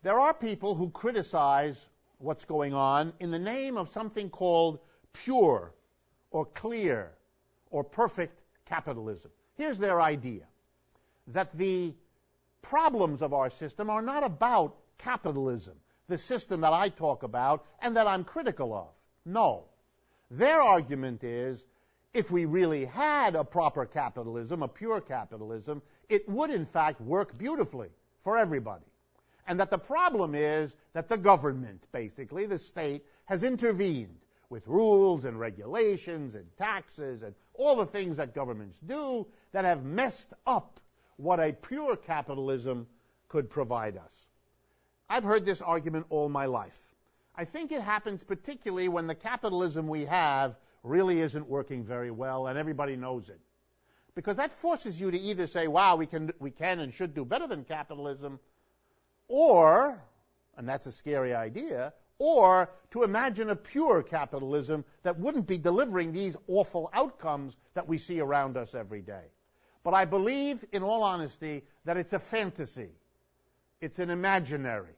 There are people who criticize what's going on in the name of something called pure or clear or perfect capitalism. Here's their idea, that the problems of our system are not about capitalism, the system that I talk about and that I'm critical of. No. Their argument is, if we really had a proper capitalism, a pure capitalism, it would in fact work beautifully for everybody. And that the problem is that the government, basically, the state, has intervened with rules and regulations and taxes and all the things that governments do that have messed up what a pure capitalism could provide us. I've heard this argument all my life. I think it happens particularly when the capitalism we have really isn't working very well and everybody knows it. Because that forces you to either say, wow, we can and should do better than capitalism, or, and that's a scary idea, or to imagine a pure capitalism that wouldn't be delivering these awful outcomes that we see around us every day. But I believe, in all honesty, that it's a fantasy. It's an imaginary.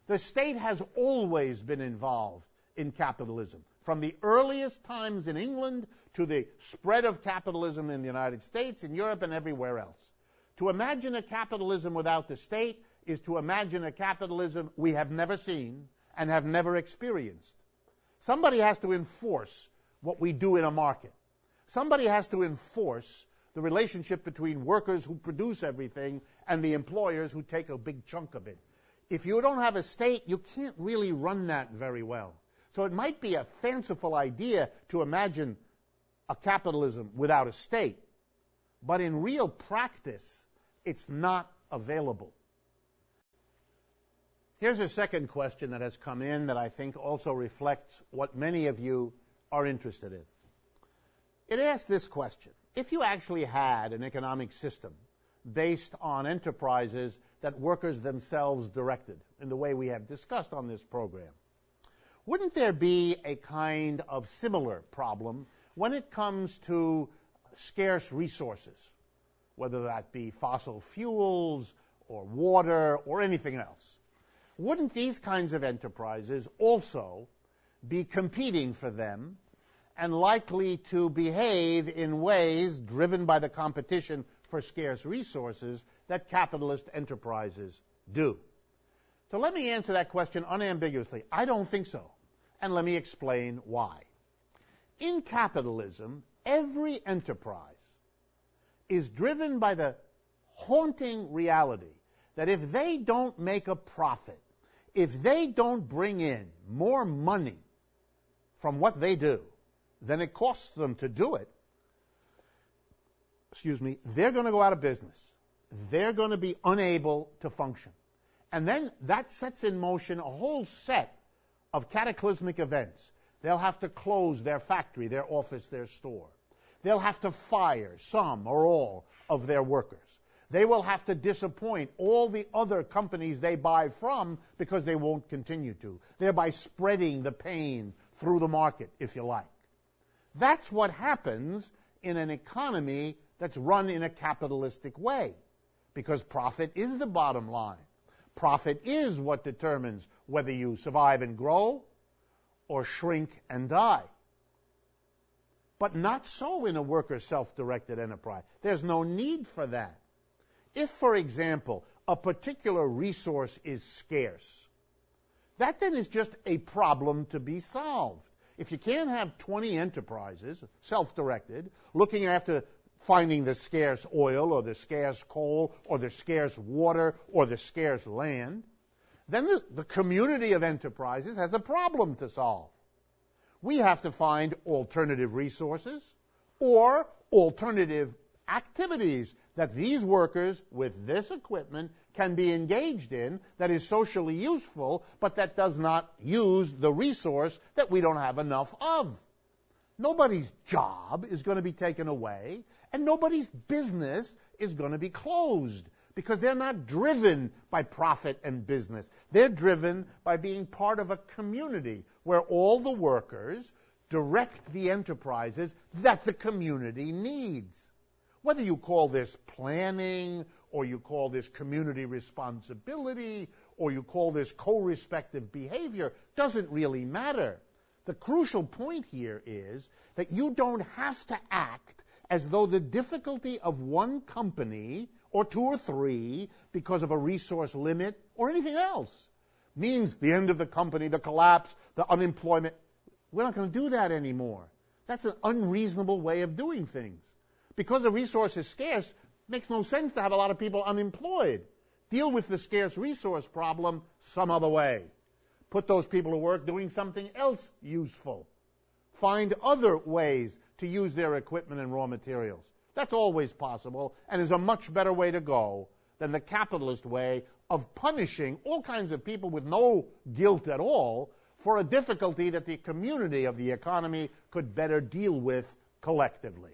The state has always been involved in capitalism, from the earliest times in England to the spread of capitalism in the United States, in Europe, and everywhere else. To imagine a capitalism without the state is to imagine a capitalism we have never seen and have never experienced. Somebody has to enforce what we do in a market. Somebody has to enforce the relationship between workers who produce everything and the employers who take a big chunk of it. If you don't have a state, you can't really run that very well. So it might be a fanciful idea to imagine a capitalism without a state, but in real practice, it's not available. Here's a second question that has come in that I think also reflects what many of you are interested in. It asks this question: if you actually had an economic system based on enterprises that workers themselves directed, in the way we have discussed on this program, wouldn't there be a kind of similar problem when it comes to scarce resources, whether that be fossil fuels or water or anything else? Wouldn't these kinds of enterprises also be competing for them and likely to behave in ways driven by the competition for scarce resources that capitalist enterprises do? So let me answer that question unambiguously. I don't think so. And let me explain why. In capitalism, every enterprise is driven by the haunting reality that if they don't make a profit, if they don't bring in more money from what they do than it costs them to do it, they're going to go out of business. They're going to be unable to function. And then that sets in motion a whole set of cataclysmic events. They'll have to close their factory, their office, their store. They'll have to fire some or all of their workers. They will have to disappoint all the other companies they buy from because they won't continue to, thereby spreading the pain through the market, if you like. That's what happens in an economy that's run in a capitalistic way, because profit is the bottom line. Profit is what determines whether you survive and grow or shrink and die. But not so in a worker self-directed enterprise. There's no need for that. If, for example, a particular resource is scarce, that then is just a problem to be solved. If you can't have 20 enterprises, self-directed, looking after finding the scarce oil or the scarce coal or the scarce water or the scarce land, then the community of enterprises has a problem to solve. We have to find alternative resources or alternative activities that these workers with this equipment can be engaged in that is socially useful, but that does not use the resource that we don't have enough of. Nobody's job is going to be taken away, and nobody's business is going to be closed, because they're not driven by profit and business. They're driven by being part of a community where all the workers direct the enterprises that the community needs. Whether you call this planning or you call this community responsibility, or you call this co-respective behavior, doesn't really matter. The crucial point here is that you don't have to act as though the difficulty of one company, or two or three, because of a resource limit or anything else, means the end of the company, the collapse, the unemployment. We're not going to do that anymore. That's an unreasonable way of doing things. Because a resource is scarce, it makes no sense to have a lot of people unemployed. Deal with the scarce resource problem some other way. Put those people to work doing something else useful. Find other ways to use their equipment and raw materials. That's always possible and is a much better way to go than the capitalist way of punishing all kinds of people with no guilt at all for a difficulty that the community of the economy could better deal with collectively.